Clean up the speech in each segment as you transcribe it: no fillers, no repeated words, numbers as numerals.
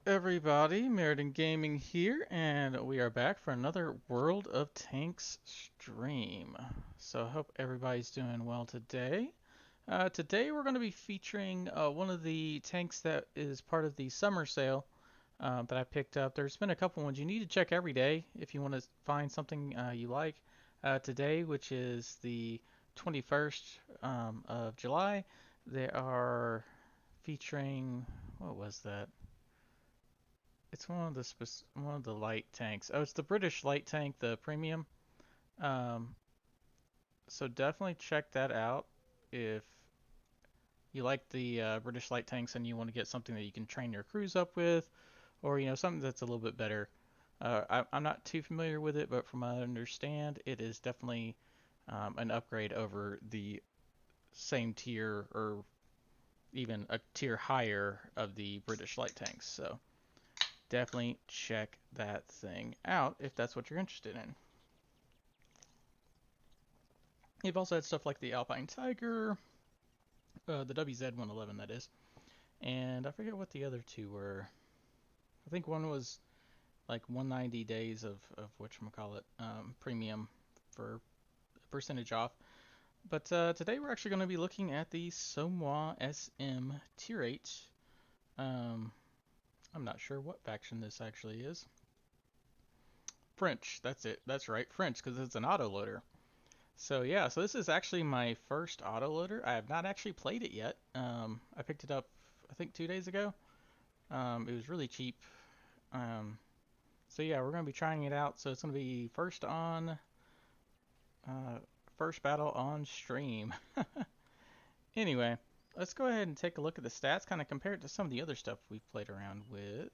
everybody? MyrodinGaming here, and we are back for another World of Tanks stream. So I hope everybody's doing well today. Today we're going to be featuring one of the tanks that is part of the summer sale that I picked up. There's been a couple ones you need to check every day if you want to find something you like. Today, which is the 21st of July, they are featuring, what was that? It's one of the light tanks. Oh, it's the British light tank, the premium. Um, so definitely check that out if you like the British light tanks and you want to get something that you can train your crews up with, or something that's a little bit better. I'm not too familiar with it, but from what I understand, it is definitely an upgrade over the same tier or even a tier higher of the British light tanks. So definitely check that thing out if that's what you're interested in. You've also had stuff like the Alpine Tiger, the WZ-111 that is, and I forget what the other two were. I think one was like 190 days of whatchamacallit, premium for a percentage off. But today we're actually going to be looking at the Somua SM Tier 8. I'm not sure what faction this actually is. French, that's it. That's right, French, because it's an autoloader. So yeah, so this is actually my first autoloader. I have not actually played it yet. I picked it up, I think 2 days ago. It was really cheap. Um, so yeah, we're gonna be trying it out. So it's gonna be first battle on stream. Anyway, let's go ahead and take a look at the stats, kind of compare it to some of the other stuff we've played around with.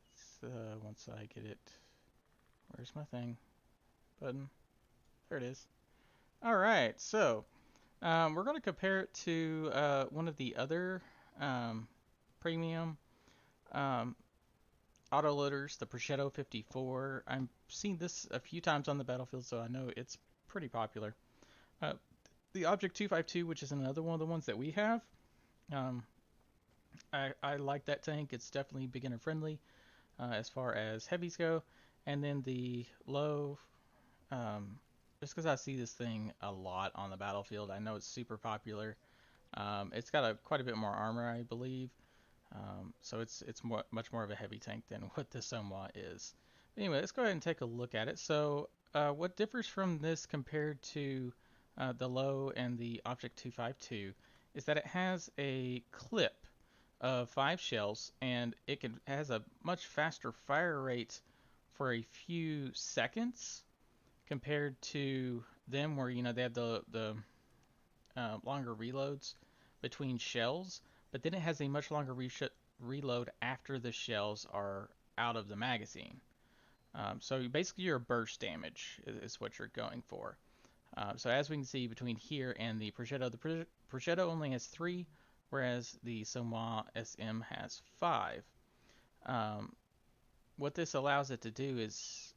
Once I get it, where's my thing? Button. There it is. All right, so we're going to compare it to one of the other premium um, autoloaders, the Prosciutto 54. I've seen this a few times on the battlefield, so I know it's pretty popular. Uh, the Object 252, which is another one of the ones that we have, um, I like that tank. It's definitely beginner friendly as far as heavies go. And then the low, um, just because I see this thing a lot on the battlefield, I know it's super popular. It's got quite a bit more armor, I believe. So it's much more of a heavy tank than what the Somua is. Anyway, let's go ahead and take a look at it. So what differs from this compared to the low and the Object 252 is that it has a clip of 5 shells, and has a much faster fire rate for a few seconds compared to them, where they have the longer reloads between shells, but then it has a much longer reload after the shells are out of the magazine. So basically, your burst damage is what you're going for. So as we can see between here and the Prosciutto only has 3, whereas the Somua SM has 5. Um, what this allows it to do is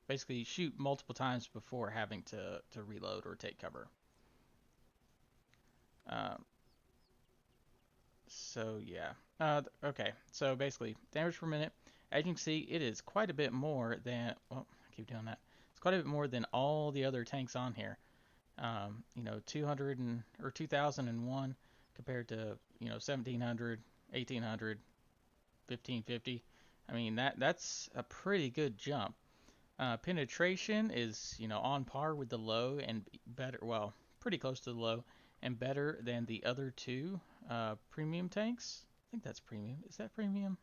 basically shoot multiple times before having to reload or take cover. Um, so yeah. Okay, so basically, damage per minute. As you can see, it is quite a bit more than. Well, I keep doing that. It's quite a bit more than all the other tanks on here. 200 or 2001 compared to 1700, 1800, 1550. I mean that's a pretty good jump. Penetration is on par with the low and better. Well, pretty close to the low and better than the other two premium tanks. I think that's premium. Is that premium?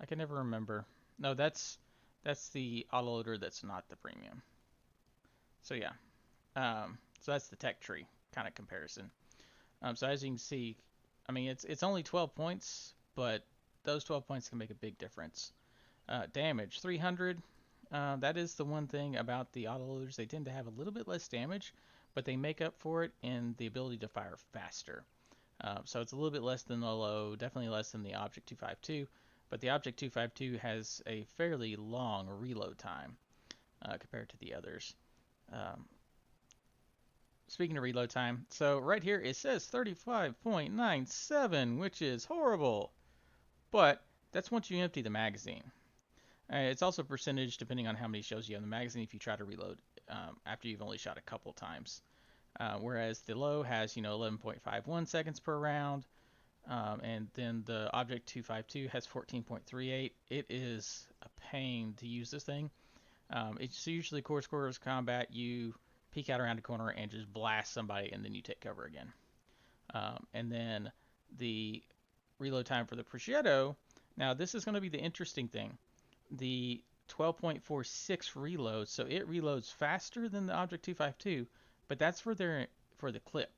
I can never remember. No, that's the autoloader that's not the premium. So yeah. So that's the tech tree kind of comparison. So as you can see, I mean it's only 12 points, but those 12 points can make a big difference. Damage 300. That is the one thing about the autoloaders. They tend to have a little bit less damage, but they make up for it in the ability to fire faster. So it's a little bit less than the low, definitely less than the Object 252, but the Object 252 has a fairly long reload time compared to the others. Um, Speaking of reload time, so right here it says 35.97, which is horrible. But That's once you empty the magazine. It's also a percentage depending on how many shells you have in the magazine if you try to reload after you've only shot a couple times. Whereas the low has, 11.51 seconds per round, and then the Object 252 has 14.38. It is a pain to use this thing. It's usually quarters combat. You peek out around a corner and just blast somebody, and then you take cover again. And then the reload time for the Progetto. Now this is going to be the interesting thing. The 12.46 reload, so it reloads faster than the Object 252, but that's for the clip.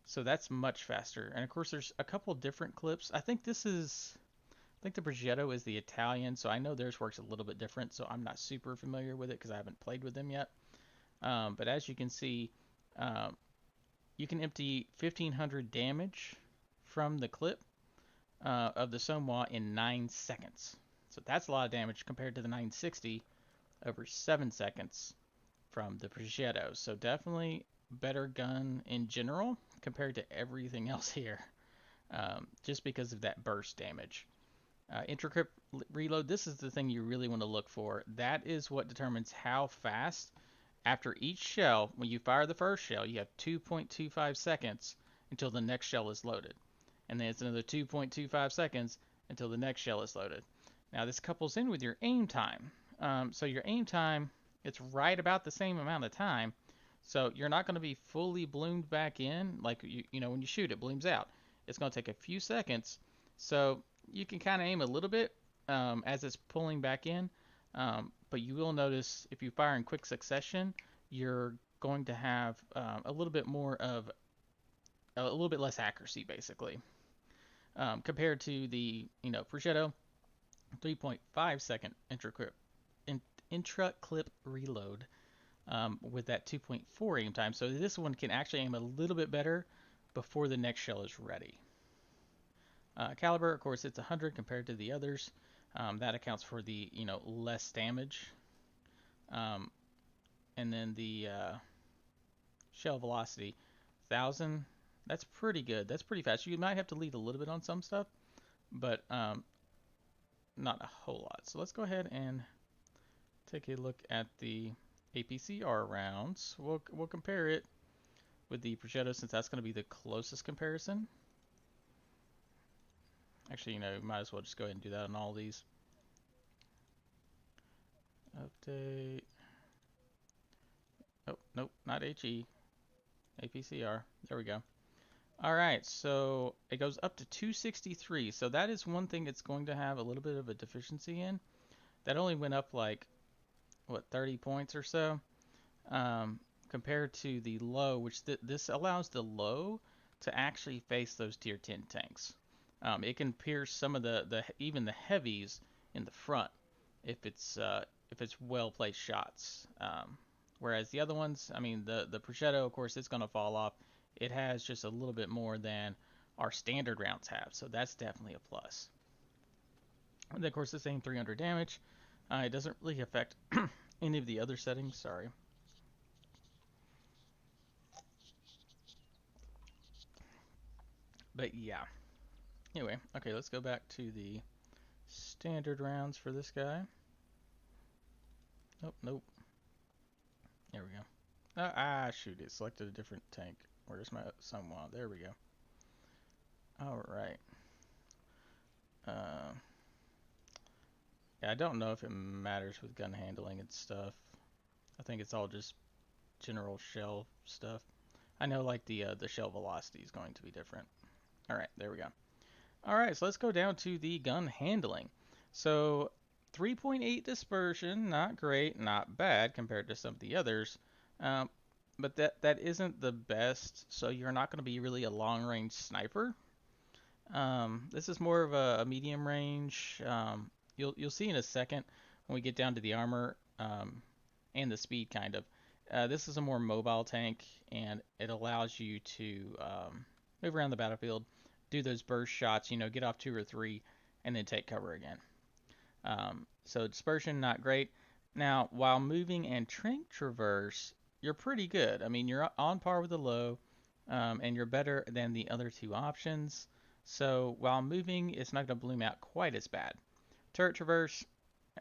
So that's much faster. And of course there's a couple different clips. I think the Progetto is the Italian, so I know theirs works a little bit different, so I'm not super familiar with it because I haven't played with them yet. But as you can see, you can empty 1500 damage from the clip of the Somua in 9 seconds. So that's a lot of damage compared to the 960 over 7 seconds from the Progetto. So definitely better gun in general compared to everything else here, just because of that burst damage. Intra-clip reload, this is the thing you really want to look for. That is what determines how fast, after each shell, when you fire the first shell, you have 2.25 seconds until the next shell is loaded. And then it's another 2.25 seconds until the next shell is loaded. Now this couples in with your aim time. So your aim time, it's right about the same amount of time. So you're not going to be fully bloomed back in, like when you shoot it blooms out. It's going to take a few seconds. So you can kind of aim a little bit as it's pulling back in. But you will notice if you fire in quick succession, you're going to have a little bit less accuracy basically. Compared to the Progetto 3.5 second intra-clip reload with that 2.4 aim time. So this one can actually aim a little bit better before the next shell is ready. Caliber, of course, it's 100 compared to the others. That accounts for the less damage. And then the shell velocity, 1000. That's pretty good. That's pretty fast. You might have to lead a little bit on some stuff, but not a whole lot. So let's go ahead and take a look at the APCR rounds. We'll compare it with the Progetto since that's going to be the closest comparison. Actually, might as well just go ahead and do that on all these. Update. Oh, nope, not HE. APCR. There we go. Alright, so it goes up to 263. So that is one thing it's going to have a little bit of a deficiency in. That only went up like, 30 points or so. Compared to the low, which this allows the low to actually face those tier 10 tanks. It can pierce some of even the heavies in the front if it's well placed shots. Whereas the other ones, I mean the Progetto, of course, it's going to fall off. It has just a little bit more than our standard rounds have, so that's definitely a plus. And then, of course, the same 300 damage. It doesn't really affect any of the other settings. Sorry. But yeah. Anyway, okay, let's go back to the standard rounds for this guy. Nope. There we go. Shoot, it selected a different tank. Where's my Somua? There we go. Alright. Yeah, I don't know if it matters with gun handling and stuff. I think it's all just general shell stuff. I know like the shell velocity is going to be different. Alright, there we go. Alright, so let's go down to the gun handling. So 3.8 dispersion, not great, not bad compared to some of the others. But that isn't the best, so you're not going to be really a long-range sniper. This is more of a medium range. You'll see in a second when we get down to the armor and the speed, kind of. This is a more mobile tank, and it allows you to move around the battlefield, do those burst shots, get off 2 or 3, and then take cover again. So dispersion, not great. Now, while moving and tank traverse, you're pretty good. I mean, you're on par with the low, and you're better than the other two options. So while moving, it's not going to bloom out quite as bad. Turret traverse,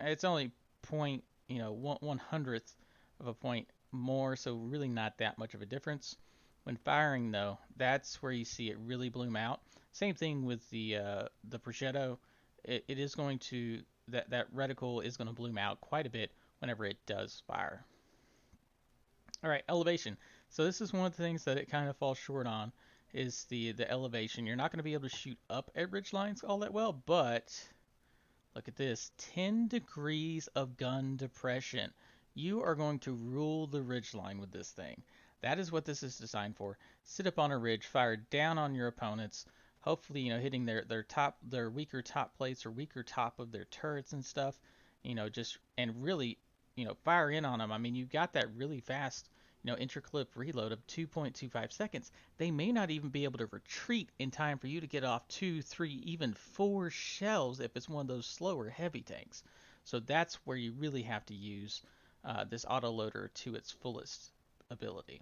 it's only point, one hundredth of a point more, so really not that much of a difference. When firing though, that's where you see it really bloom out. Same thing with the prosciutto. It is going to that reticle is going to bloom out quite a bit whenever it does fire. All right, elevation. So this is one of the things that it kind of falls short on is the elevation. You're not going to be able to shoot up at ridge lines all that well, but look at this, 10 degrees of gun depression. You are going to rule the ridge line with this thing. That is what this is designed for. Sit up on a ridge, fire down on your opponents, hopefully, hitting their weaker top plates or weaker top of their turrets and stuff, just and really, fire in on them. I mean, you've got that really fast, intraclip reload of 2.25 seconds. They may not even be able to retreat in time for you to get off 2, 3, even 4 shells if it's one of those slower heavy tanks. So that's where you really have to use this autoloader to its fullest ability.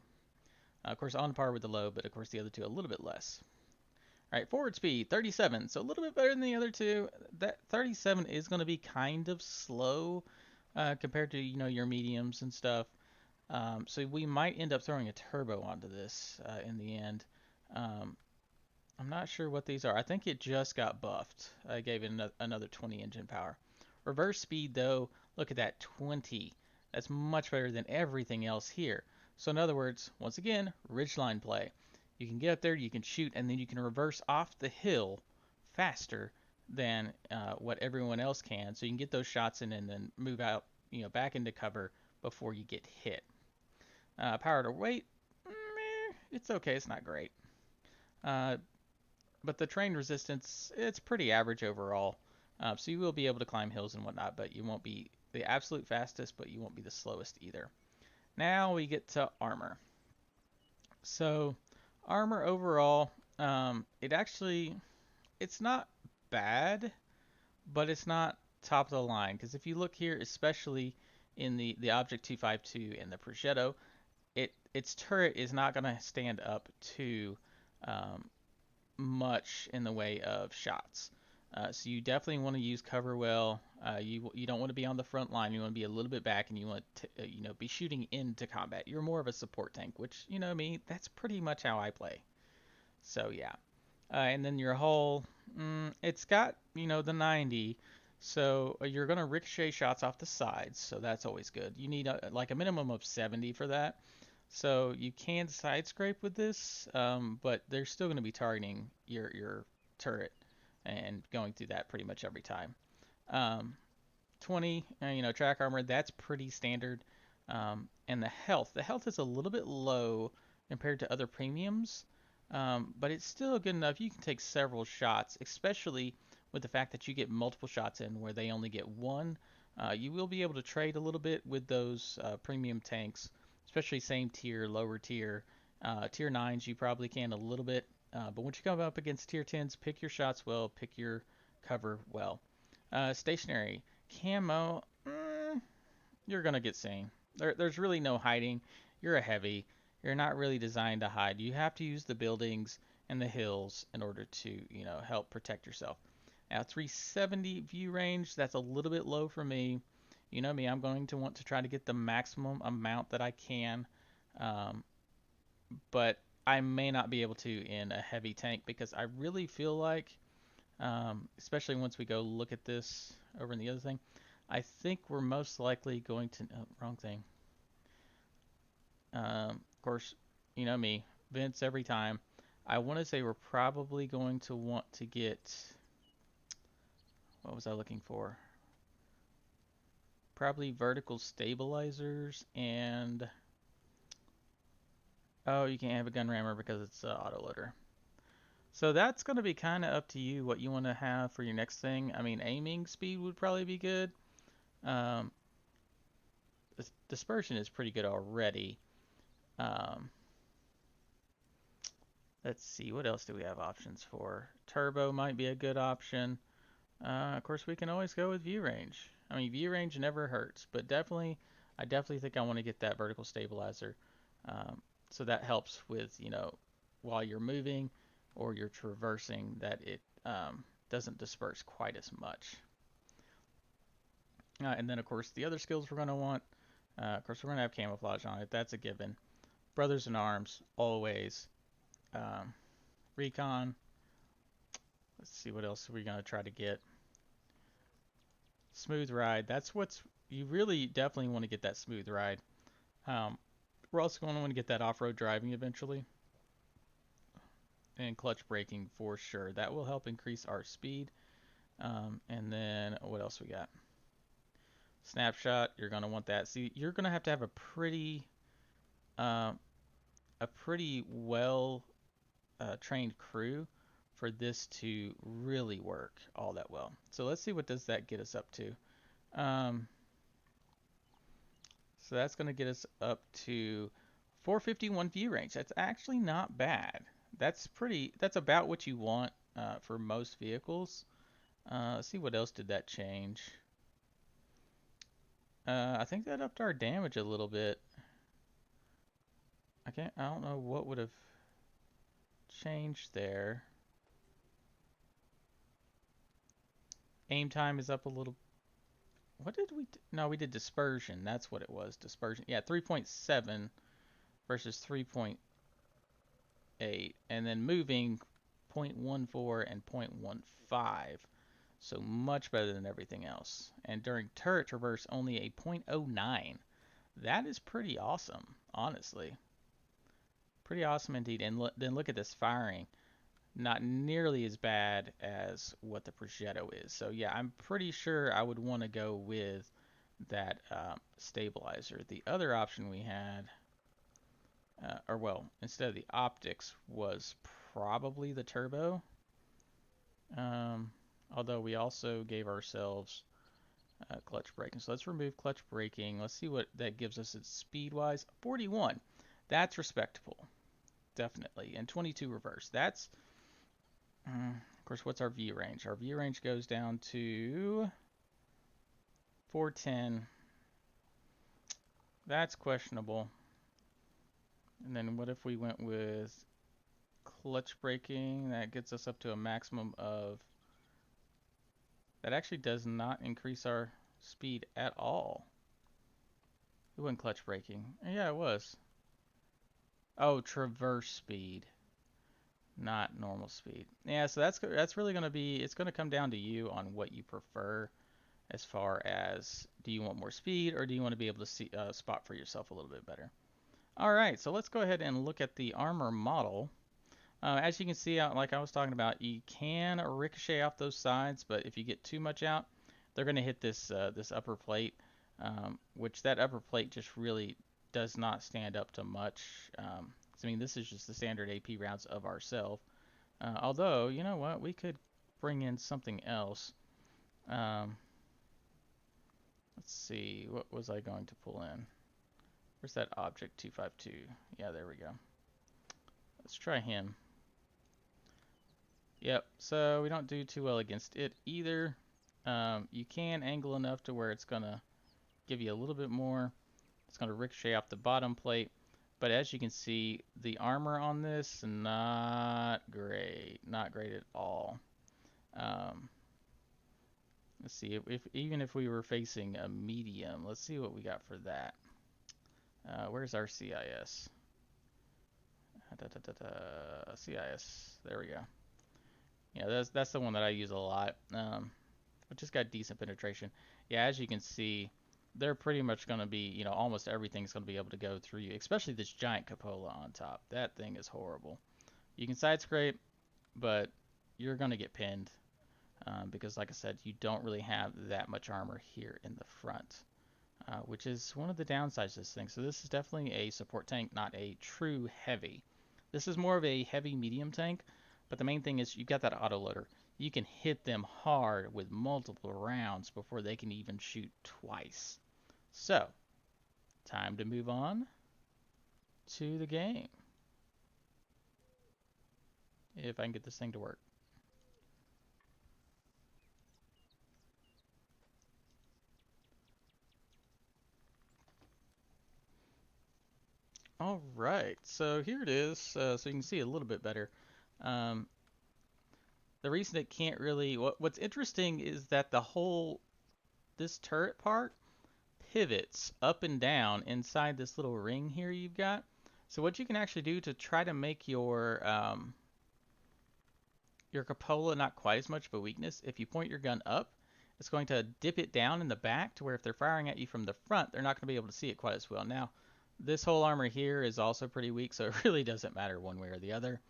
Of course, on par with the low, but of course the other two a little bit less. All right, forward speed, 37, so a little bit better than the other two. That 37 is going to be kind of slow compared to, your mediums and stuff. So we might end up throwing a turbo onto this in the end. I'm not sure what these are. I think it just got buffed. I gave it another 20 engine power. Reverse speed, though, look at that, 20. That's much better than everything else here. So in other words, once again, ridgeline play. You can get up there, you can shoot, and then you can reverse off the hill faster than what everyone else can. So you can get those shots in and then move out, back into cover before you get hit. Power to weight, it's okay, it's not great. But the terrain resistance, it's pretty average overall. So you will be able to climb hills and whatnot, but you won't be the absolute fastest, but you won't be the slowest either. Now we get to armor. So armor overall, it's not bad, but it's not top of the line. Because if you look here, especially in the Object 252 and the Progetto, its turret is not going to stand up to much in the way of shots. So you definitely want to use cover well. You don't want to be on the front line. You want to be a little bit back, and you want to be shooting into combat. You're more of a support tank, which me. That's pretty much how I play. So yeah. And then your hull, it's got the 90. So you're gonna ricochet shots off the sides. So that's always good. You need like a minimum of 70 for that. So you can side scrape with this, but they're still going to be targeting your turret and going through that pretty much every time. 20, track armor, that's pretty standard. And the health is a little bit low compared to other premiums, but it's still good enough. You can take several shots, especially with the fact that you get multiple shots in where they only get one. You will be able to trade a little bit with those premium tanks, especially same tier, lower tier. Tier 9s you probably can a little bit, but once you come up against tier 10s, pick your shots well, pick your cover well. Stationary. Camo, you're going to get seen. There's really no hiding. You're a heavy. You're not really designed to hide. You have to use the buildings and the hills in order to, help protect yourself. Now, 370 view range, that's a little bit low for me. You know me, I'm going to want to try to get the maximum amount that I can, but I may not be able to in a heavy tank because I really feel like, especially once we go look at this over in the other thing, I think we're most likely going to, wrong thing. Of course, you know me, vents every time. I want to say we're probably going to want to get, what was I looking for? Probably vertical stabilizers and, oh, you can't have a gun rammer because it's an autoloader. So that's going to be kind of up to you what you want to have for your next thing. I mean, aiming speed would probably be good. Dispersion is pretty good already. Let's see, what else do we have options for? Turbo might be a good option. Of course, we can always go with view range. I mean, view range never hurts, but I definitely think I want to get that vertical stabilizer. So that helps with, while you're moving or you're traversing, that it doesn't disperse quite as much. And then, of course, the other skills we're going to want. Of course, we're going to have camouflage on it. That's a given. Brothers in Arms, always. Um, Recon. Let's see what else we're going to try to get. Smooth Ride. That's what's... You really definitely want to get that Smooth Ride. We're also going to want to get that off-road driving eventually. And clutch braking for sure. That will help increase our speed. And then what else we got? Snapshot. You're going to want that. See, you're going to have a pretty well trained crew for this to really work all that well. So let's see what does that get us up to. So that's going to get us up to 451 view range. That's actually not bad. That's about what you want for most vehicles. Let's see what else did that change. I think that upped our damage a little bit. I don't know what would have changed there. Aim time is up a little. What did we do? No, we did dispersion. That's what it was. Dispersion. Yeah, 3.7 versus 3.8. And then moving 0.14 and 0.15. So much better than everything else. And during turret traverse, only a 0.09. That is pretty awesome, honestly. Pretty awesome indeed. And then look at this firing. Not nearly as bad as what the Progetto is. So yeah, I'm pretty sure I would want to go with that stabilizer. The other option we had, instead of the optics, was probably the turbo. Although we also gave ourselves clutch braking. So let's remove clutch braking. Let's see what that gives us speed-wise. 41. That's respectable. Definitely. And 22 reverse. That's... of course, what's our view range? Our view range goes down to 410. That's questionable. And then what if we went with clutch braking? That gets us up to a maximum of... That actually does not increase our speed at all. It wasn't clutch braking. Yeah, it was. Oh, traverse speed. Not normal speed. Yeah, so that's really going to be, it's going to come down to you on what you prefer as far as, do you want more speed or do you want to be able to see spot for yourself a little bit better. All right, so let's go ahead and look at the armor model. As you can see, like I was talking about, you can ricochet off those sides, but if you get too much out, they're going to hit this this upper plate, which that upper plate just really does not stand up to much. I mean, this is just the standard AP rounds of ourselves. Although, you know what? We could bring in something else. Let's see. What was I going to pull in? Where's that object 252? Yeah, there we go. Let's try him. Yep, so we don't do too well against it either. You can angle enough to where it's going to give you a little bit more. It's going to ricochet off the bottom plate. But as you can see, the armor on this, not great. Not great at all. Let's see, even if we were facing a medium, let's see what we got for that. Where's our CIS? CIS, there we go. Yeah, that's the one that I use a lot. It just got decent penetration. Yeah, as you can see, they're pretty much going to be, you know, almost everything's going to be able to go through you, especially this giant cupola on top. That thing is horrible. You can side scrape, but you're going to get pinned because, like I said, you don't really have that much armor here in the front, which is one of the downsides of this thing. So this is definitely a support tank, not a true heavy. This is more of a heavy medium tank, but the main thing is you've got that autoloader. You can hit them hard with multiple rounds before they can even shoot twice. So, time to move on to the game. If I can get this thing to work. All right, so here it is. So you can see a little bit better. The reason it can't really... What's interesting is that the whole this turret part pivots up and down inside this little ring here you've got. So what you can actually do to try to make your cupola not quite as much of a weakness, if you point your gun up, it's going to dip it down in the back to where if they're firing at you from the front, they're not going to be able to see it quite as well. Now, this whole armor here is also pretty weak, so it really doesn't matter one way or the other.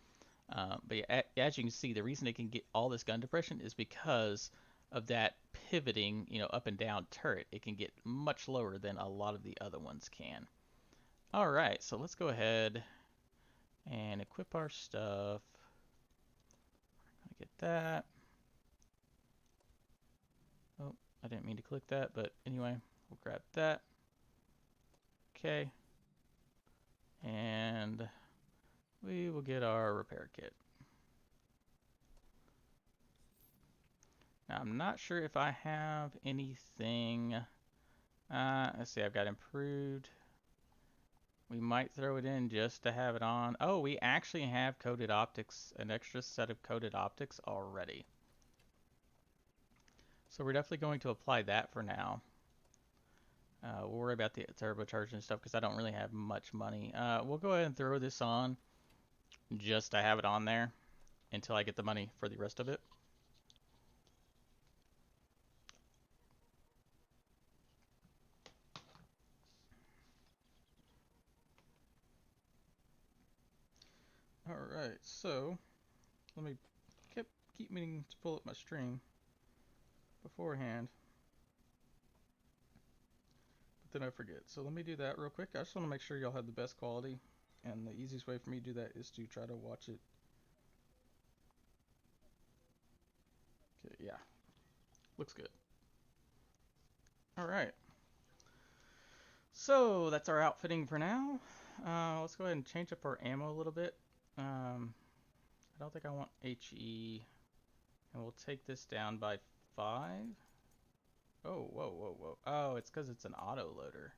But yeah, as you can see, the reason it can get all this gun depression is because of that pivoting, up and down turret. It can get much lower than a lot of the other ones can. All right, so let's go ahead and equip our stuff. Get that. Oh, I didn't mean to click that, but anyway, we'll grab that. Okay. And we will get our repair kit. Now, I'm not sure if I have anything. Let's see, I've got improved. We might throw it in just to have it on. Oh, we actually have coated optics, an extra set of coated optics already. So we're definitely going to apply that for now. We'll worry about the turbocharger and stuff because I don't really have much money. We'll go ahead and throw this on just to have it on there until I get the money for the rest of it. Alright, so let me keep meaning to pull up my stream beforehand, but then I forget. So let me do that real quick. I just want to make sure y'all have the best quality, and the easiest way for me to do that is to try to watch it. Okay, yeah, looks good. Alright, so that's our outfitting for now. Let's go ahead and change up our ammo a little bit. I don't think I want HE, and we'll take this down by 5. Oh, whoa, whoa, whoa. Oh, it's because it's an auto loader.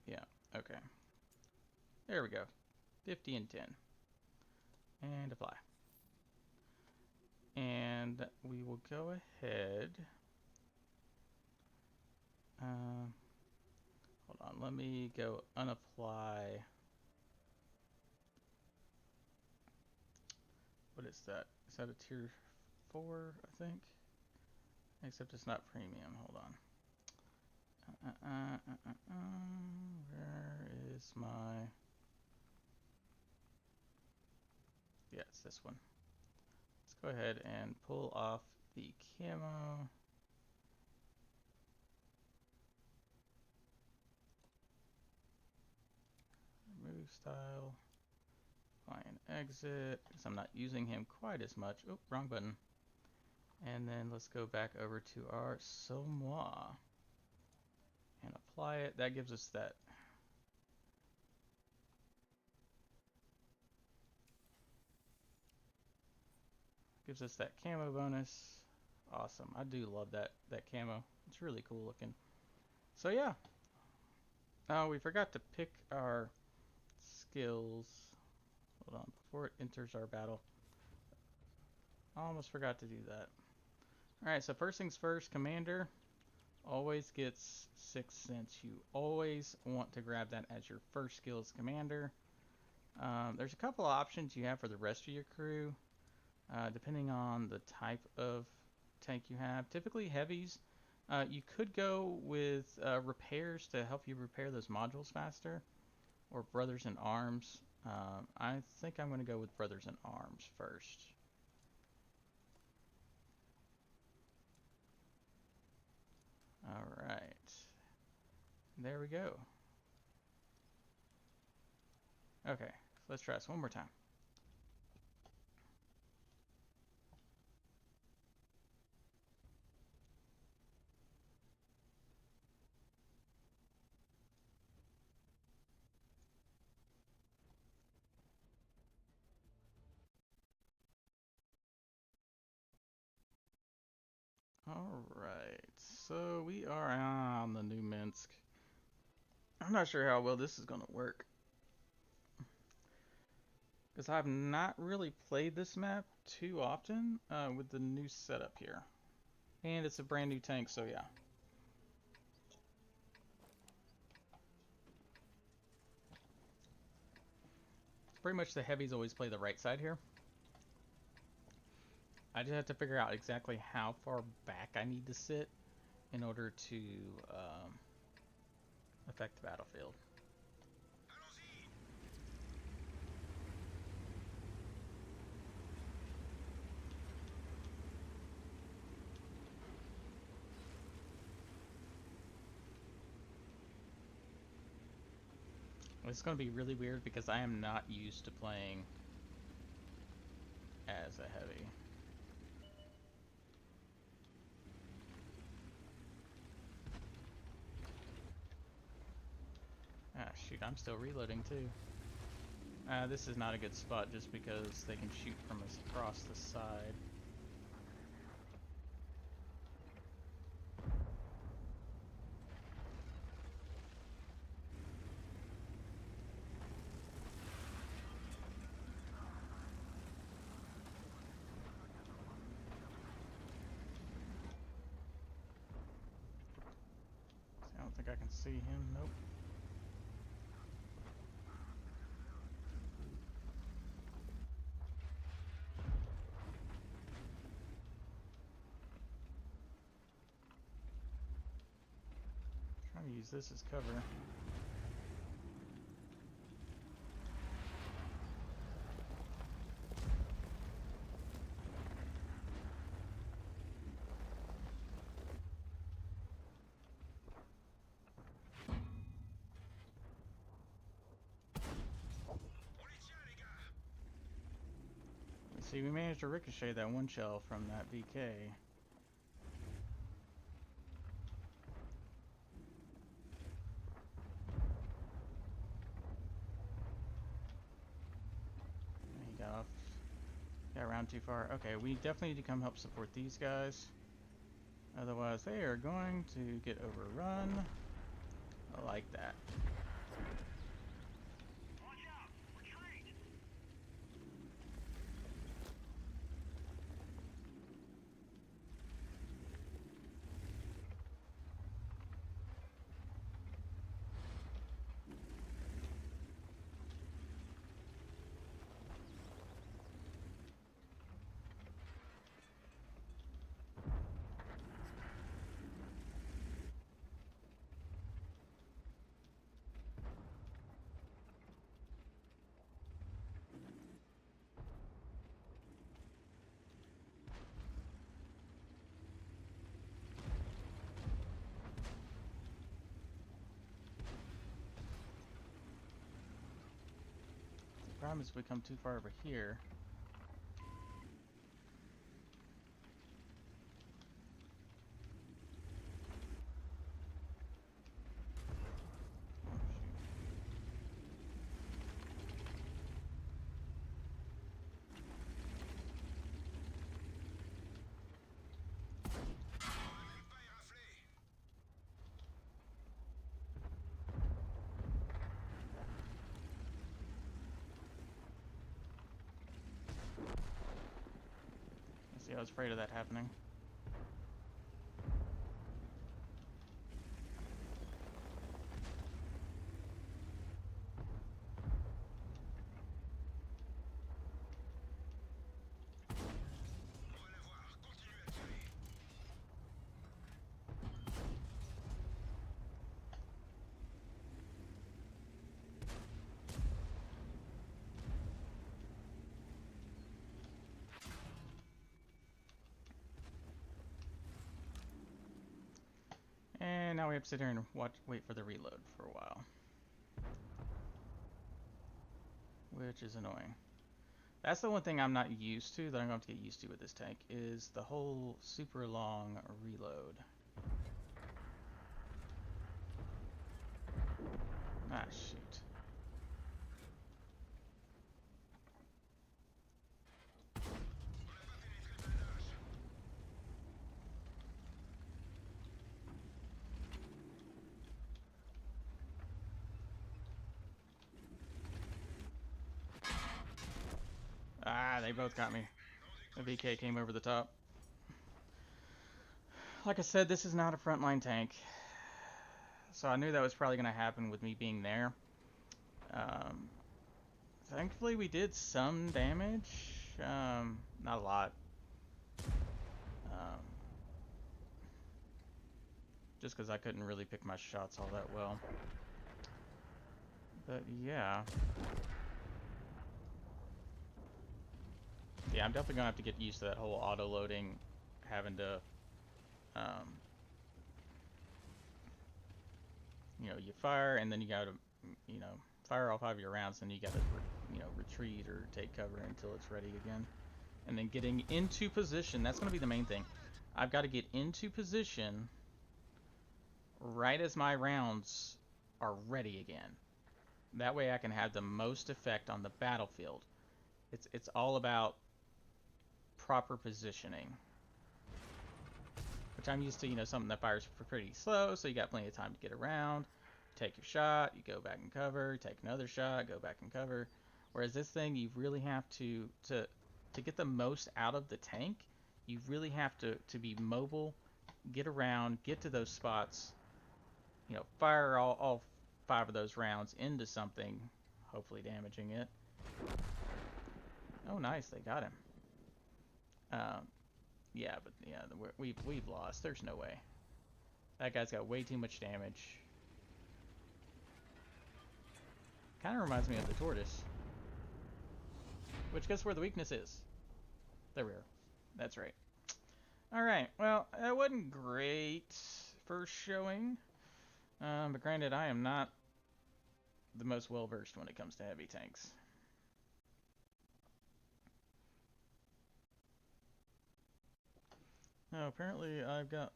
Yeah, okay. There we go. 50 and 10. And apply. And we will go ahead. Hold on, let me go unapply. What is that? Is that a tier 4, I think? Except it's not premium. Hold on. Where is my... Yeah, it's this one. Let's go ahead and pull off the camo. Remove style. Apply and exit, because I'm not using him quite as much. Oh, wrong button. And then let's go back over to our Somua and apply it. That gives us that. Gives us that camo bonus. Awesome. I do love that camo. It's really cool looking. So yeah. Oh, we forgot to pick our skills. Hold on, before it enters our battle. I almost forgot to do that. Alright, so first things first, Commander always gets 6 cents. You always want to grab that as your first skill as Commander. There's a couple of options you have for the rest of your crew, depending on the type of tank you have. Typically heavies. You could go with repairs to help you repair those modules faster, or Brothers in Arms. I think I'm going to go with Brothers in Arms first. Alright. There we go. Okay, so let's try this one more time. Alright, so we are on the New Minsk. I'm not sure how well this is going to work. Because I've not really played this map too often with the new setup here. And it's a brand new tank, so yeah. Pretty much the heavies always play the right side here. I just have to figure out exactly how far back I need to sit in order to affect the battlefield. It's going to be really weird because I am not used to playing as a heavy. Ah, shoot, I'm still reloading too. This is not a good spot just because they can shoot from us across the side. I don't think I can see him. Nope. Trying to use this as cover. See, we managed to ricochet that one shell from that VK. He got around too far. Okay, we definitely need to come help support these guys. Otherwise, they are going to get overrun. I like that. The problem is if we come too far over here. See, I was afraid of that happening. And now we have to sit here and wait for the reload for a while. Which is annoying. That's the one thing I'm not used to, that I'm going to have to get used to with this tank, is the whole super long reload. Ah, shoot. both got me. The VK came over the top. Like I said, this is not a frontline tank. So I knew that was probably going to happen with me being there. Thankfully we did some damage. Not a lot. Just because I couldn't really pick my shots all that well. But yeah. Yeah, I'm definitely gonna have to get used to that whole auto-loading, having to, you know, you fire and then you gotta, you know, fire all 5 of your rounds, and you gotta, you know, retreat or take cover until it's ready again. And then getting into position, that's gonna be the main thing. I've got to get into position right as my rounds are ready again. That way I can have the most effect on the battlefield. It's all about proper positioning. Which I'm used to, you know, something that fires pretty slow, so you got plenty of time to get around, take your shot, you go back and cover, take another shot, go back and cover. Whereas this thing, you really have to get the most out of the tank, you really have to be mobile, get around, get to those spots, you know, fire all 5 of those rounds into something, hopefully damaging it. Oh, nice, they got him. Yeah, but yeah, we've lost. There's no way. That guy's got way too much damage. Kind of reminds me of the tortoise. Which, guess where the weakness is? There we are. That's right. Alright, well, that wasn't great first showing. But granted, I am not the most well-versed when it comes to heavy tanks. Now, apparently I've got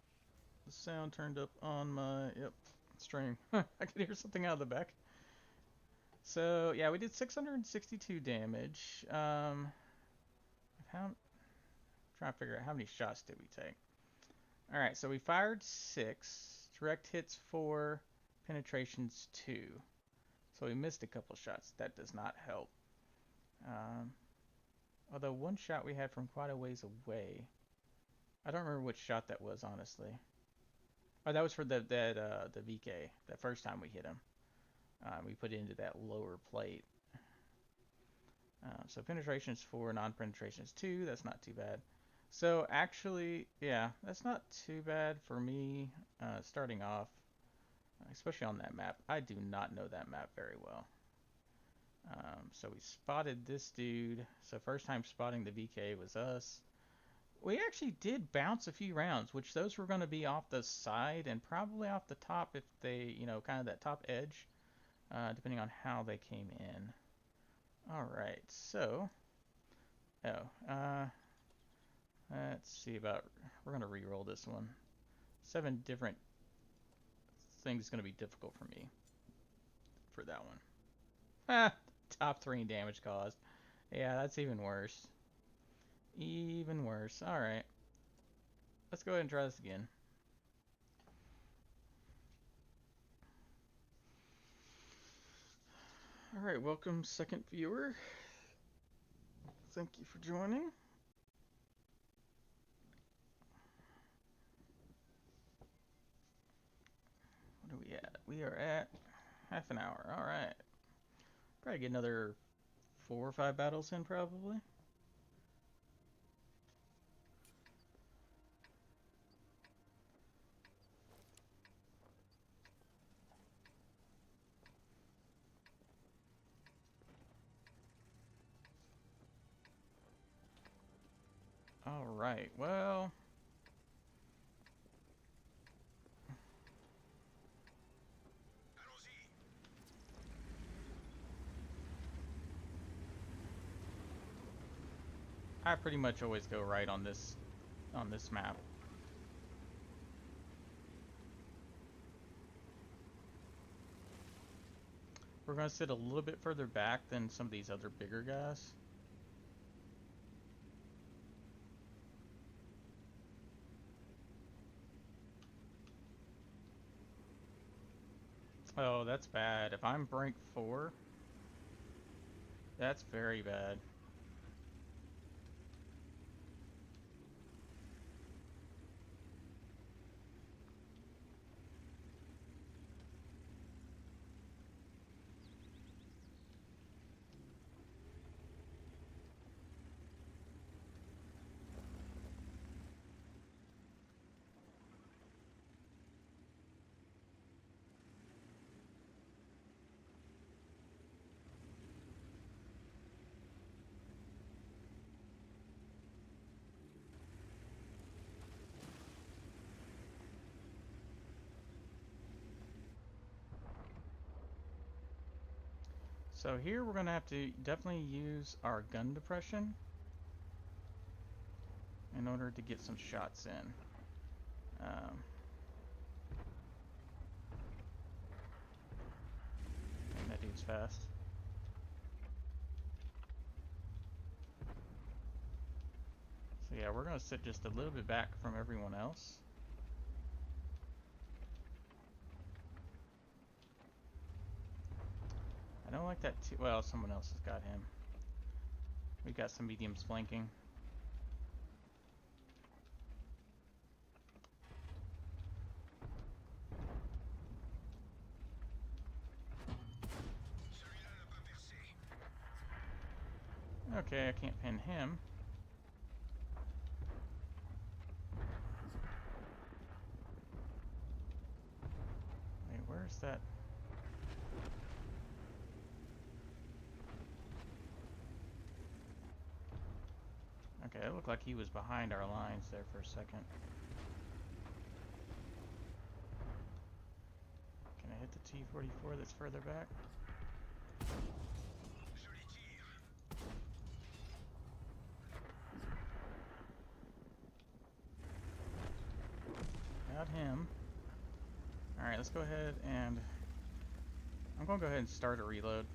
the sound turned up on my, stream. I could hear something out of the back. So, yeah, we did 662 damage. I'm trying to figure out how many shots did we take. Alright, so we fired 6, direct hits 4, penetrations 2. So we missed a couple shots. That does not help. Although one shot we had from quite a ways away. I don't remember which shot that was, honestly. Oh, that was for the VK. That first time we hit him. We put it into that lower plate. So penetration is 4, non-penetration is 2. That's not too bad. So actually, yeah, that's not too bad for me starting off, especially on that map. I do not know that map very well. So we spotted this dude. So first time spotting the VK was us. We actually did bounce a few rounds, which those were going to be off the side and probably off the top if they, you know, kind of that top edge, depending on how they came in. Alright, so, let's see about, we're going to re-roll this one. 7 different things going to be difficult for me for that one. Ah, top 3 in damage caused. Yeah, that's even worse. Even worse. Alright. Let's go ahead and try this again. Alright, welcome second viewer. Thank you for joining. What are we at? We are at half an hour. Alright. Probably get another 4 or 5 battles in, probably. Alright, well... I pretty much always go right on this map. We're going to sit a little bit further back than some of these other bigger guys. Oh, that's bad. If I'm rank 4, that's very bad. So here we're going to have to definitely use our gun depression in order to get some shots in. And that dude's fast. So yeah, we're going to sit just a little bit back from everyone else. I don't like that too. Well, someone else has got him. We got some mediums flanking. Okay, I can't pin him. Wait, where's that? Okay, it looked like he was behind our lines there for a second. Can I hit the T-44 that's further back? Got him. Alright, let's go ahead and... I'm going to go ahead and start a reload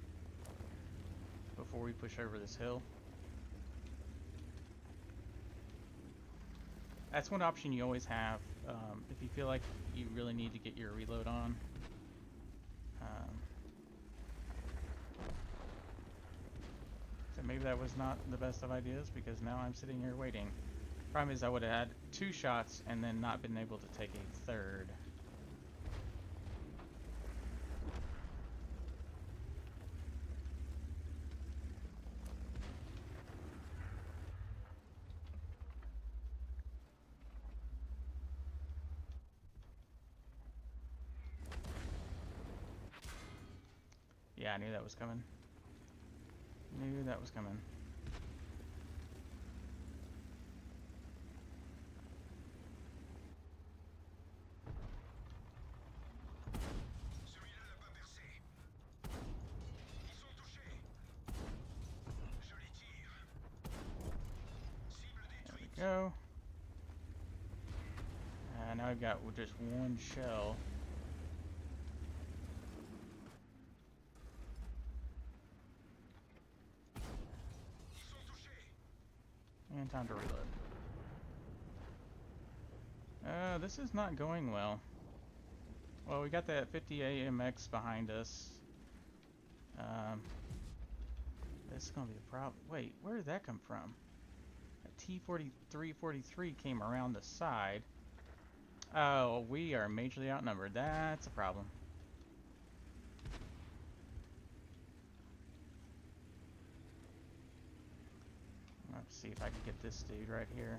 before we push over this hill. That's one option you always have if you feel like you really need to get your reload on. So maybe that was not the best of ideas because now I'm sitting here waiting. Problem is I would have had 2 shots and then not been able to take a third. Yeah, I knew that was coming. Knew that was coming. There we go. Now I've got just 1 shell. And time to reload. This is not going well. Well, we got that 50 AMX behind us. This is gonna be a problem. Wait, where did that come from? A T-43 came around the side. Oh, we are majorly outnumbered. That's a problem. Let's see if I can get this dude right here.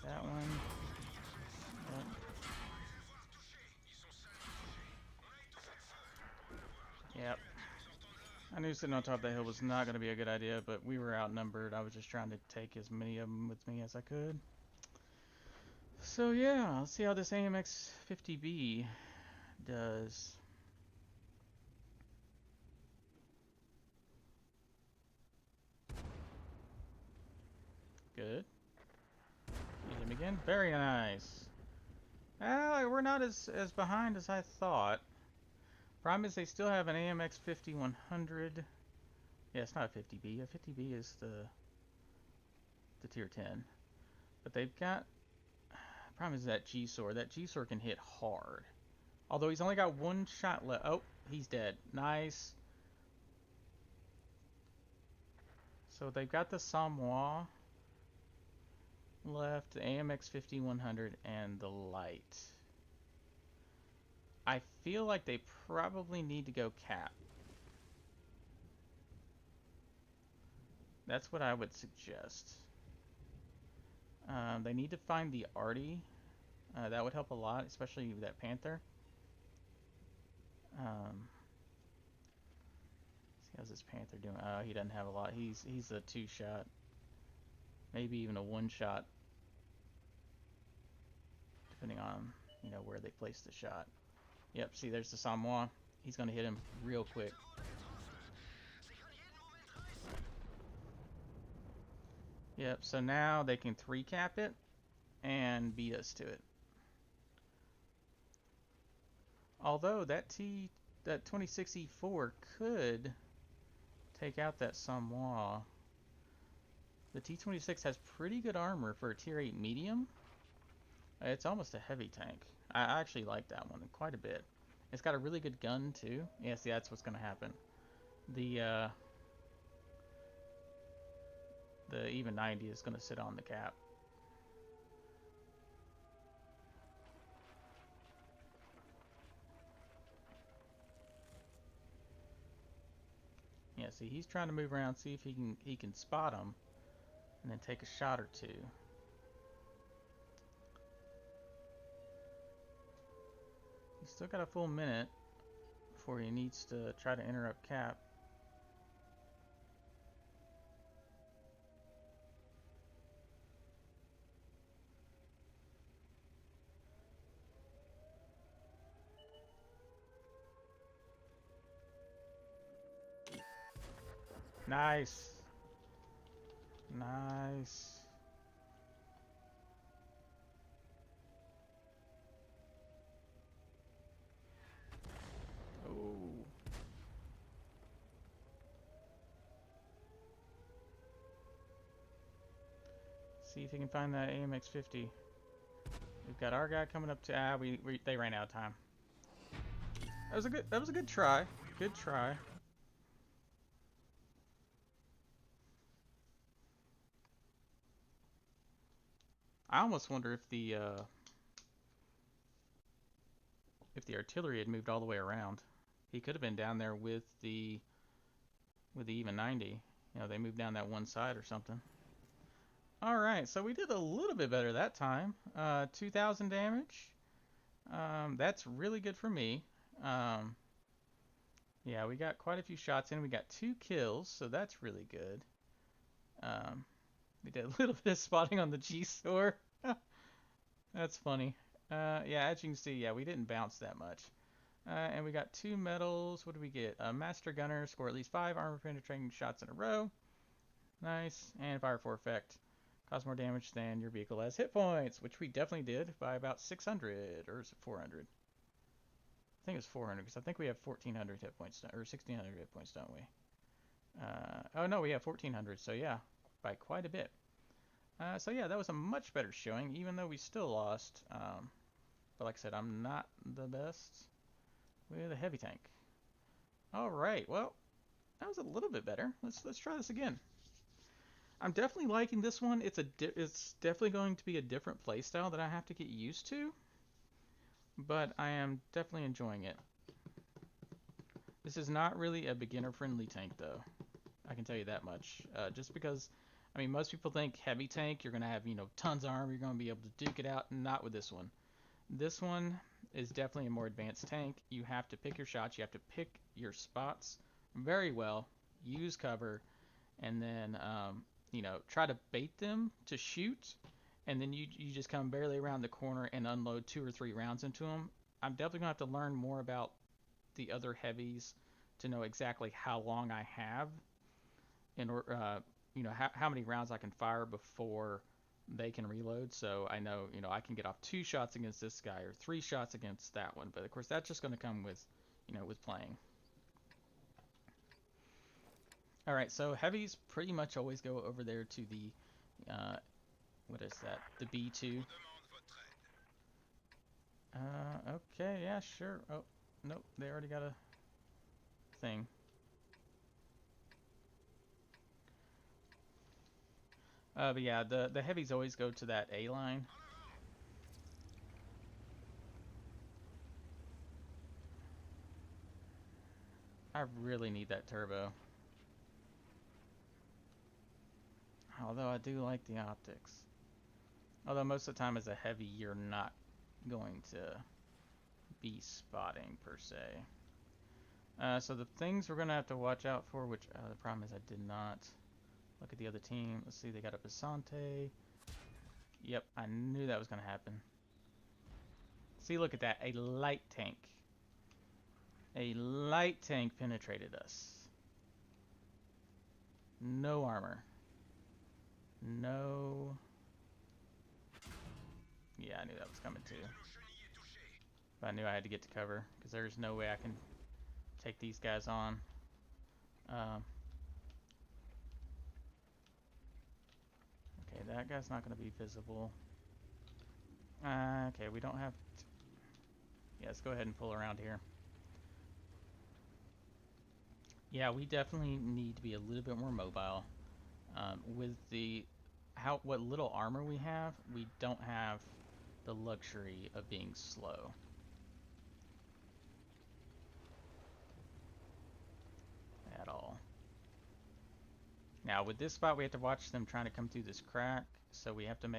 That one. Yep. I knew sitting on top of the hill was not going to be a good idea, but we were outnumbered. I was just trying to take as many of them with me as I could. So yeah, let's see how this AMX 50B does. Good. Use him again. Very nice. We're not as behind as I thought. Problem is they still have an AMX 5100. Yeah, it's not a 50B. A 50B is the tier 10. But they've got... Problem is that G-Sword. That G-Sword can hit hard. Although he's only got 1 shot left. Oh, he's dead. Nice. So they've got the Somua left, the AMX 5100, and the light. I feel like they probably need to go cap. That's what I would suggest. They need to find the Artie. That would help a lot, especially with that Panther. See How's this Panther doing? Oh, he doesn't have a lot. He's a 2-shot, maybe even a 1-shot, depending on where they place the shot. Yep. See, there's the Somua. He's gonna hit him real quick. Yep. So now they can 3-cap it and beat us to it. Although that 2064 could take out that Somua. The T-26 has pretty good armor for a tier 8 medium. It's almost a heavy tank. I actually like that one quite a bit. It's got a really good gun too. Yeah, see, that's what's going to happen. The even 90 is going to sit on the cap. Yeah, see, he's trying to move around, see if he can spot him, and then take a shot or two. He's still got a full minute before he needs to try to interrupt cap. Nice. Nice. Oh. See if you can find that AMX 50. We've got our guy coming up to they ran out of time. That was a good try. Good try. I almost wonder if the artillery had moved all the way around. He could have been down there with the even 90. They moved down that one side or something. All right, so we did a little bit better that time. 2,000 damage. That's really good for me. Yeah, we got quite a few shots in. We got 2 kills, so that's really good. We did a little bit of spotting on the G-Store. That's funny. Yeah, as you can see, yeah, we didn't bounce that much. And we got 2 medals. What do we get? A Master Gunner, score at least 5 armor penetrating shots in a row. Nice. And fire for effect. Cause more damage than your vehicle has hit points, which we definitely did by about 600, or is it 400? I think it's 400 because I think we have 1,400 hit points, or 1,600 hit points, don't we? Oh no, we have 1,400, so yeah, by quite a bit. So yeah, that was a much better showing, even though we still lost. But like I said, I'm not the best with a heavy tank. All right, well, that was a little bit better. Let's try this again. I'm definitely liking this one. It's definitely going to be a different playstyle that I have to get used to, but I am definitely enjoying it. This is not really a beginner-friendly tank, though. I can tell you that much. Just because, I mean, most people think heavy tank, you're going to have, tons of armor, you're going to be able to duke it out. Not with this one. This one is definitely a more advanced tank. You have to pick your shots, you have to pick your spots very well, use cover, and then, try to bait them to shoot, and then you just come barely around the corner and unload 2 or 3 rounds into them. I'm definitely going to have to learn more about the other heavies to know exactly how long I have in order, how many rounds I can fire before they can reload. So I know, I can get off 2 shots against this guy or 3 shots against that one. But of course, that's just going to come with, with playing. All right, so heavies pretty much always go over there to the, what is that? The B2. Okay, yeah, sure. Oh, nope, they already got a thing. But yeah, the heavies always go to that A line. I really need that turbo. Although I do like the optics. Although most of the time as a heavy, you're not going to be spotting per se. So the things we're gonna have to watch out for, which the problem is I did not look at the other team. Let's see, they got a Basante. Yep, I knew that was gonna happen. See, look at that, a light tank. A light tank penetrated us. No armor. No. Yeah, I knew that was coming too. But I knew I had to get to cover, because there's no way I can take these guys on. Okay, that guy's not going to be visible. Okay, we don't have... Yeah, let's go ahead and pull around here. Yeah, we definitely need to be a little bit more mobile. With the... what little armor we have, we don't have the luxury of being slow. At all. Now with this spot we have to watch them trying to come through this crack, so we have to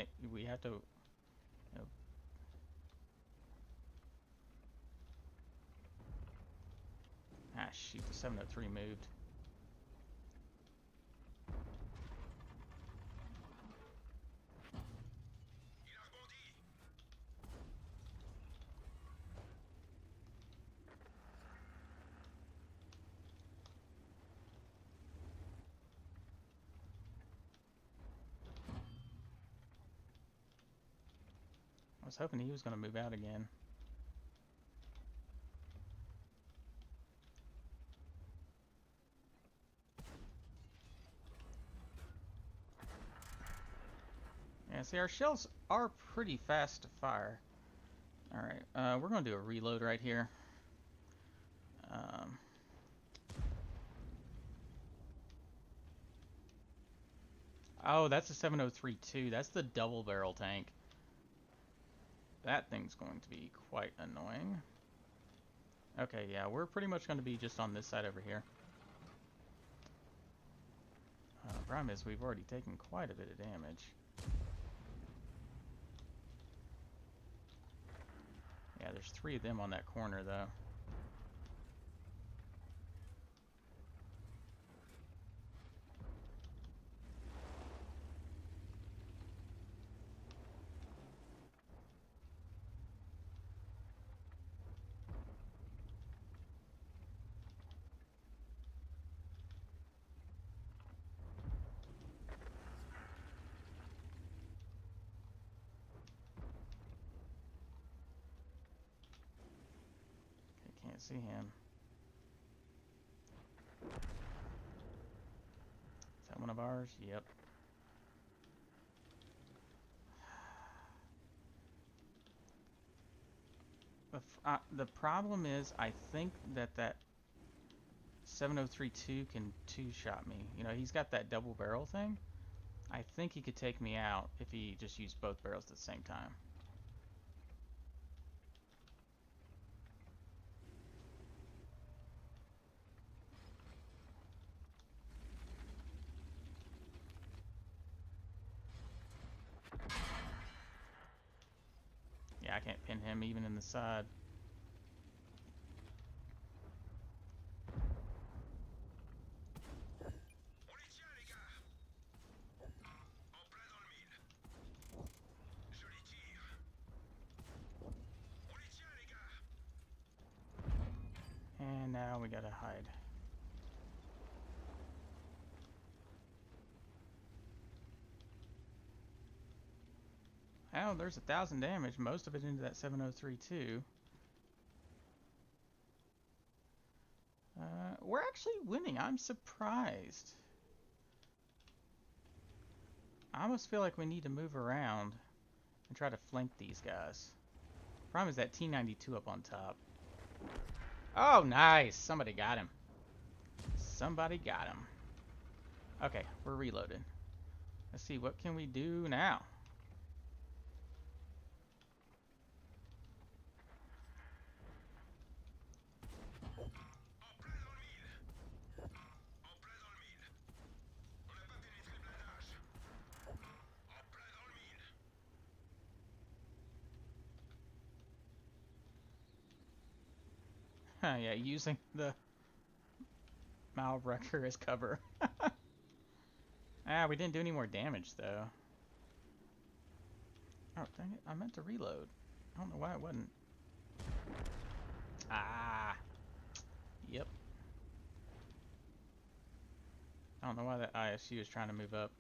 ah shoot, the 703 moved. I was hoping he was going to move out again. Yeah, see, our shells are pretty fast to fire. Alright, we're going to do a reload right here. Oh, that's a 703 too. That's the double barrel tank. That thing's going to be quite annoying. Okay, yeah, we're pretty much going to be just on this side over here. Problem is, we've already taken quite a bit of damage. Yeah, there's 3 of them on that corner, though. Can't see him. Is that one of ours? Yep. The problem is, I think that 703-2 can two-shot me. You know, he's got that double barrel thing. I think he could take me out if he just used both barrels at the same time. Yeah, I can't pin him even in the side. And now we gotta hide. Oh, there's 1,000 damage, most of it into that 703 too. We're actually winning. I'm surprised. I almost feel like we need to move around and try to flank these guys. Problem is that T92 up on top. Oh, nice. Somebody got him. Somebody got him. Okay, we're reloaded. Let's see, what can we do now? Yeah, using the Malwrecker as cover. Ah, we didn't do any more damage though. Oh, dang it. I meant to reload. I don't know why it wasn't. Ah. Yep. I don't know why that ISU is trying to move up.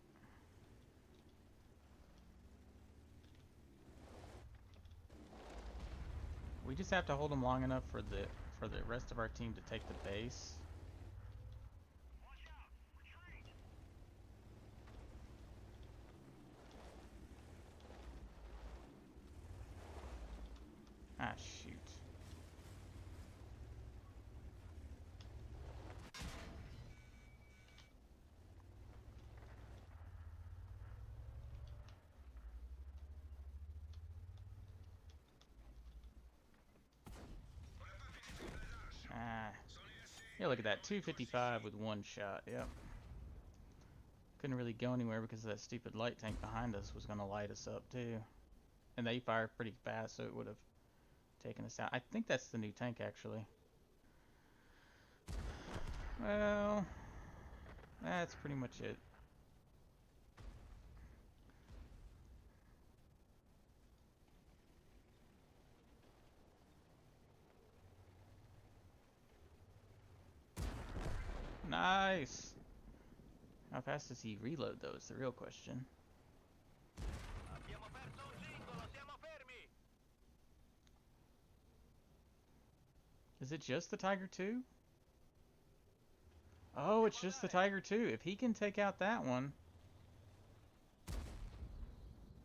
We just have to hold them long enough for the rest of our team to take the base. Ah, shoot. Ah. Yeah, look at that. 255 with one shot. Yep. Couldn't really go anywhere because that stupid light tank behind us was going to light us up too. And they fired pretty fast, so it would have taken us out. I think that's the new tank, actually. Well, that's pretty much it. Nice! How fast does he reload, though, is the real question. Is it just the Tiger 2? Oh, it's just the Tiger 2. If he can take out that one...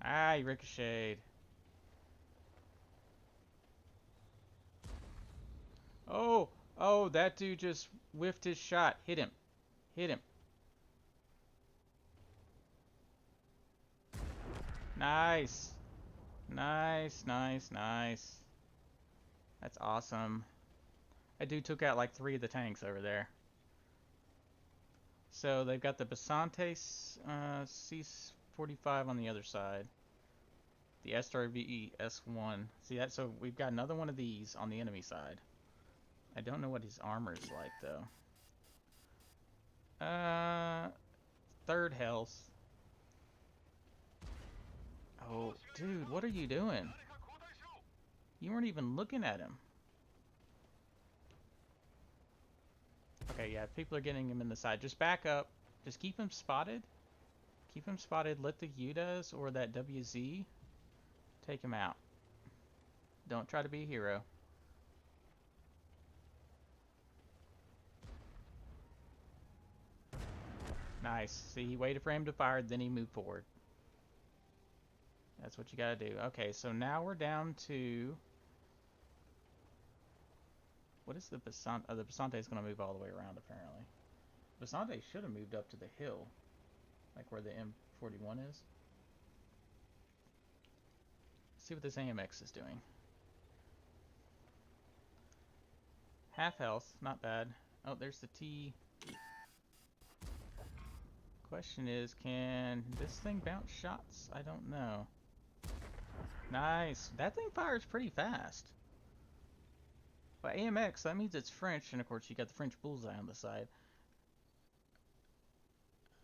Ah, he ricocheted. Oh! Oh, that dude just whiffed his shot. Hit him. Hit him. Nice. Nice, nice, nice. That's awesome. That dude took out like 3 of the tanks over there. So they've got the Basante C-45 on the other side. The SRVE S1. See that? So we've got another one of these on the enemy side. I don't know what his armor is like though. Third health. Oh, dude, what are you doing? You weren't even looking at him. Okay, yeah, people are getting him in the side. Just back up. Just keep him spotted. Keep him spotted. Let the Yutas or that WZ take him out. Don't try to be a hero. Nice. See, he waited for him to fire, then he moved forward. That's what you gotta do. Okay, so now we're down to... What is the Basante? Oh, the Basante is going to move all the way around, apparently. Basante should have moved up to the hill. Like where the M41 is. Let's see what this AMX is doing. Half health, not bad. Oh, there's the T. Question is, can this thing bounce shots? I don't know. Nice. That thing fires pretty fast. But AMX, that means it's French, and of course you got the French bullseye on the side.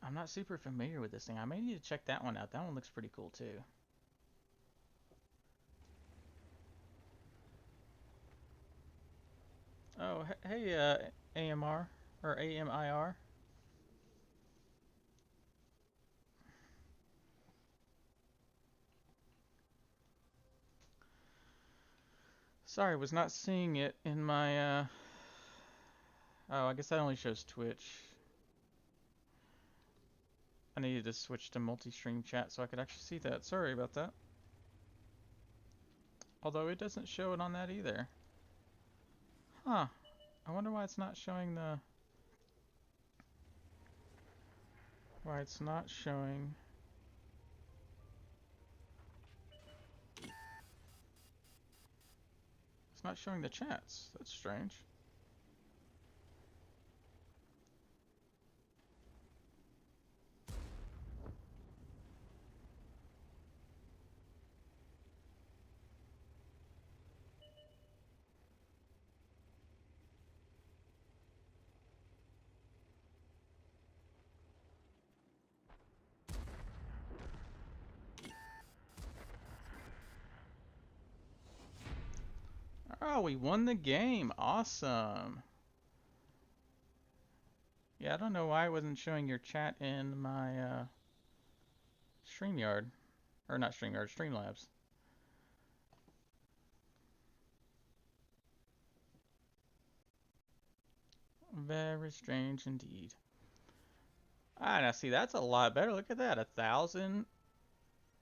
I'm not super familiar with this thing. I may need to check that one out. That one looks pretty cool too. Oh, hey, AMR, or AMIR. Sorry, was not seeing it in my, Oh, I guess that only shows Twitch. I needed to switch to multi-stream chat so I could actually see that. Sorry about that. Although it doesn't show it on that either. Huh. I wonder why it's not showing the... Why it's not showing... It's not showing the chats. That's strange. Wow, we won the game. Awesome. Yeah, I don't know why it wasn't showing your chat in my StreamYard. Or not StreamYard, Streamlabs. Very strange indeed. Ah, now see, that's a lot better. Look at that, 1,000.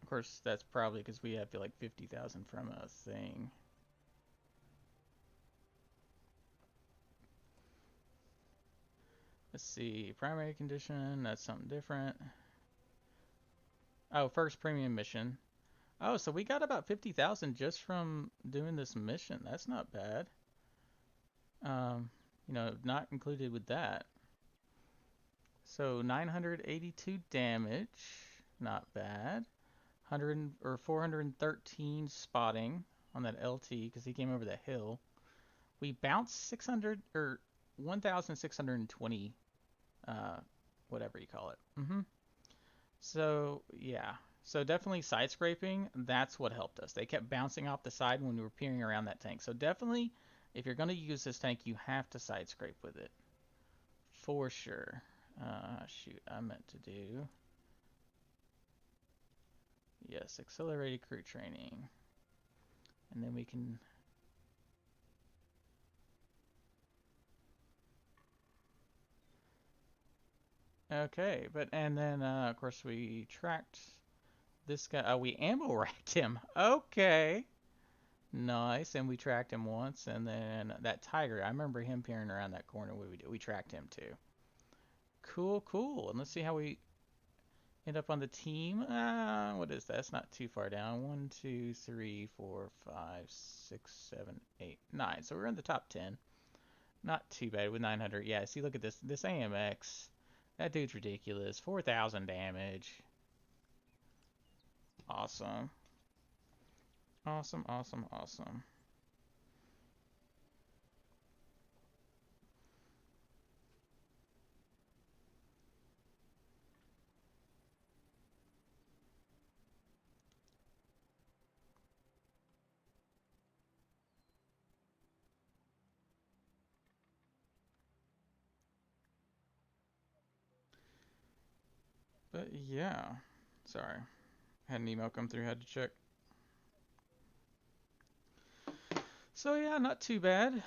Of course, that's probably because we have like 50,000 from a thing. Let's see, primary condition, that's something different. Oh, first premium mission. Oh, so we got about 50,000 just from doing this mission. That's not bad. You know, not included with that. So 982 damage, not bad. 100 or 413 spotting on that LT because he came over the hill. We bounced 600 or 1,620, whatever you call it. So yeah, so definitely side scraping. That's what helped us. They kept bouncing off the side when we were peering around that tank. So definitely, if you're going to use this tank, you have to side scrape with it, for sure. Shoot, I meant to do. Yes, accelerated crew training. And then we can... Okay, and then, of course, we tracked this guy. Oh, we ammo racked him. Okay. Nice, and we tracked him once, and then that tiger, I remember him peering around that corner. We tracked him too. Cool, cool. And let's see how we end up on the team. What is that? It's not too far down. 1, 2, 3, 4, 5, 6, 7, 8, 9. So we're in the top 10. Not too bad with 900. Yeah, see, look at this. This AMX. That dude's ridiculous. 4,000 damage. Awesome. Awesome, awesome, awesome. But yeah, sorry. Had an email come through, had to check. So yeah, not too bad.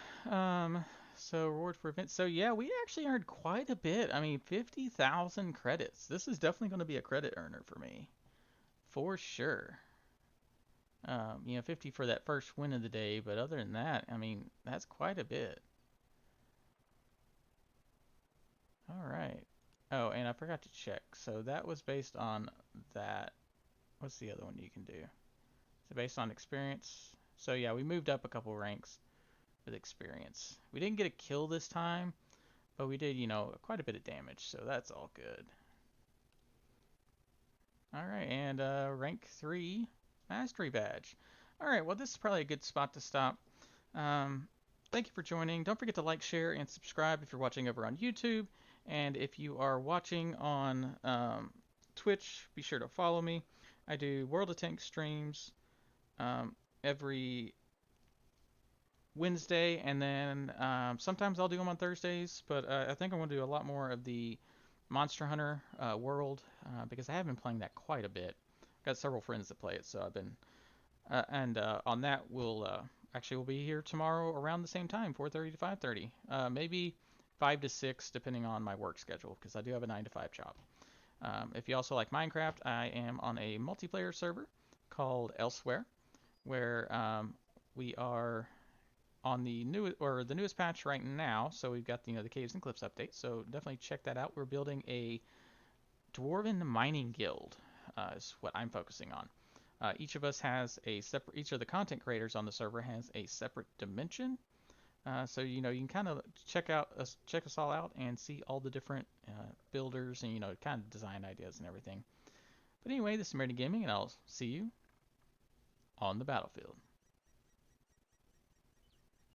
So reward for events. So yeah, we actually earned quite a bit. I mean, 50,000 credits. This is definitely going to be a credit earner for me, for sure. You know, 50 for that first win of the day, but other than that, I mean, that's quite a bit. All right. Oh, and I forgot to check. So that was based on that. What's the other one you can do? Is it based on experience? So yeah, we moved up a couple ranks with experience. We didn't get a kill this time, but we did, you know, quite a bit of damage, so that's all good. All right, and rank 3 mastery badge. All right, well, this is probably a good spot to stop. Thank you for joining. Don't forget to like, share, and subscribe if you're watching over on YouTube. And if you are watching on Twitch, be sure to follow me. I do World of Tanks streams every Wednesday, and then sometimes I'll do them on Thursdays, but I think I'm going to do a lot more of the Monster Hunter World because I have been playing that quite a bit. I've got several friends that play it, so I've been... on that, we'll be here tomorrow around the same time, 4:30 to 5:30. Maybe 5 to 6, depending on my work schedule, because I do have a 9 to 5 job. If you also like Minecraft, I am on a multiplayer server called Elsewhere, where we are on the newest patch right now. So we've got the Caves and Cliffs update. So definitely check that out. We're building a Dwarven mining guild. Is what I'm focusing on. Each of us has a separate. Each of the content creators on the server has a separate dimension. So you can kind of check us all out and see all the different builders and kind of design ideas and everything. But anyway, this is MyrodinGaming, and I'll see you on the battlefield.